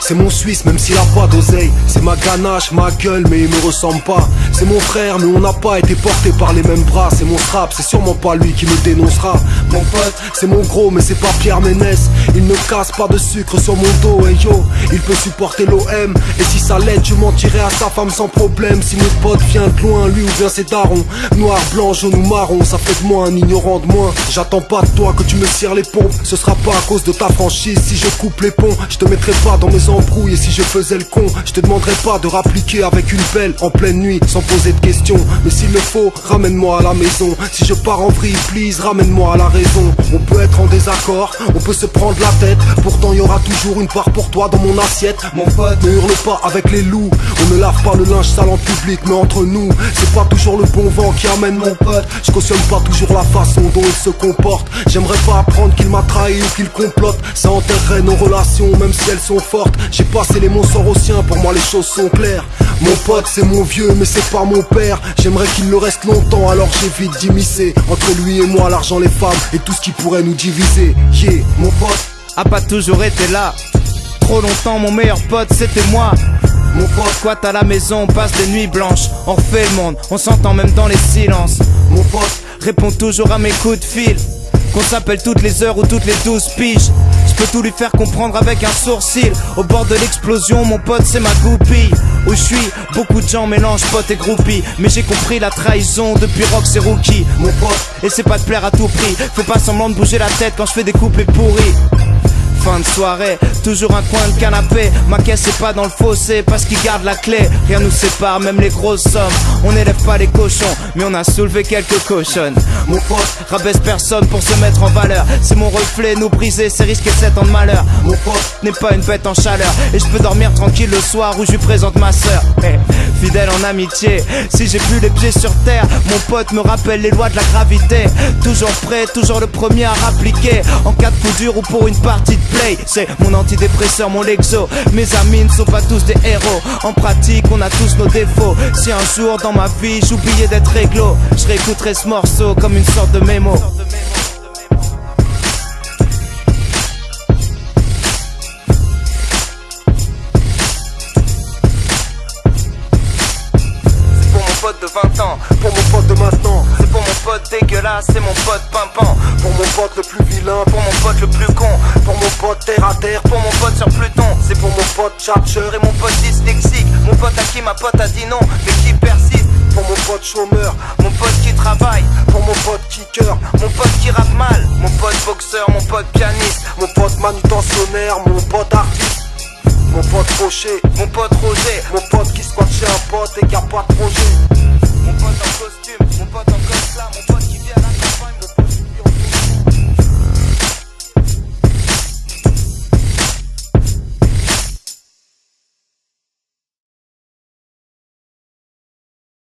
c'est mon Suisse même s'il a pas d'oseille. C'est ma ganache, ma gueule mais il me ressemble pas. C'est mon frère mais on n'a pas été porté par les mêmes bras. C'est mon strap, c'est sûrement pas lui qui me dénoncera. Mon pote, c'est mon gros mais c'est pas Pierre Ménès. Il ne casse pas de sucre sur mon dos. Et yo, il peut supporter l'OM. Et si ça l'aide, je mentirai à sa femme sans problème. Si mon pote vient de loin, lui ou bien ses darons. Noir, blanc, jaune ou marron, ça fait de moi un ignorant de moins. J'attends pas de toi que tu me tires les pompes. Ce sera pas à cause de ta franchise. Si je coupe les ponts, je te mettrai pas dans mes embrouilles. Et si je faisais le con, je te demanderai pas de rappliquer avec une belle en pleine nuit sans poser de questions. Mais s'il le faut, ramène-moi à la maison. Si je pars en vrille, please, ramène-moi à la raison. On peut être en désaccord, on peut se prendre la tête. Pourtant y aura toujours une part pour toi dans mon assiette. Mon pote, ne hurle pas avec les loups. On ne lave pas le linge sale en public, mais entre nous, c'est pas toujours le bon vent qui amène mon pote. Je cautionne pas toujours la façon dont il se comporte. J'aimerais pas apprendre qu'il m'a trahi ou qu'il complote. Ça enterrerait nos relations, même si elles sont fortes. J'ai passé les mots sans aux siens, pour moi les choses sont claires. Mon pote c'est mon vieux mais c'est pas mon père. J'aimerais qu'il le reste longtemps alors j'évite d'immiscer. Entre lui et moi l'argent, les femmes et tout ce qui pourrait nous diviser. Yeah, mon pote a pas toujours été là. Trop longtemps mon meilleur pote c'était moi. Mon pote squatte à la maison, on passe des nuits blanches. On refait le monde, on s'entend même dans les silences. Mon pote répond toujours à mes coups de fil. Qu'on s'appelle toutes les heures ou toutes les 12 piges. Je peux tout lui faire comprendre avec un sourcil. Au bord de l'explosion, mon pote c'est ma goupille. Où je suis, beaucoup de gens mélangent pote et groupie. Mais j'ai compris la trahison depuis Rox et Rookie. Mon pote, et c'est pas de plaire à tout prix. Fais pas semblant de bouger la tête quand je fais des couplets pourris. Fin de soirée, toujours un coin de canapé. Ma caisse est pas dans le fossé parce qu'il garde la clé. Rien nous sépare, même les grosses sommes. On n'élève pas les cochons, mais on a soulevé quelques cochonnes. Mon pote rabaisse personne pour se mettre en valeur. C'est mon reflet, nous briser, c'est risquer 7 ans de malheur. Mon pote n'est pas une bête en chaleur. Et je peux dormir tranquille le soir où je lui présente ma sœur. Fidèle en amitié, si j'ai plus les pieds sur terre, mon pote me rappelle les lois de la gravité. Toujours prêt, toujours le premier à rappliquer. En cas de coup dur ou pour une partie de play. C'est mon antidépresseur, mon Lexo. Mes amis ne sont pas tous des héros. En pratique, on a tous nos défauts. Si un jour dans ma vie j'oubliais d'être réglo, je réécouterai ce morceau comme une sorte de mémo. De 20 ans, pour mon pote de maintenant. C'est pour mon pote dégueulasse, c'est mon pote pimpant. Pour mon pote le plus vilain, pour mon pote le plus con. Pour mon pote terre à terre, pour mon pote sur Pluton. C'est pour mon pote tchatcheur et mon pote dyslexique. Mon pote à qui ma pote a dit non, mais qui persiste. Pour mon pote chômeur, mon pote qui travaille. Pour mon pote kicker, mon pote qui rappe mal. Mon pote boxeur, mon pote pianiste. Mon pote manutentionnaire, mon pote artiste. Mon pote fauché, mon pote Roger. Mon pote qui squatte chez un pote et qui a pas de projet. Mon pote en costume, mon pote en cosplay, mon pote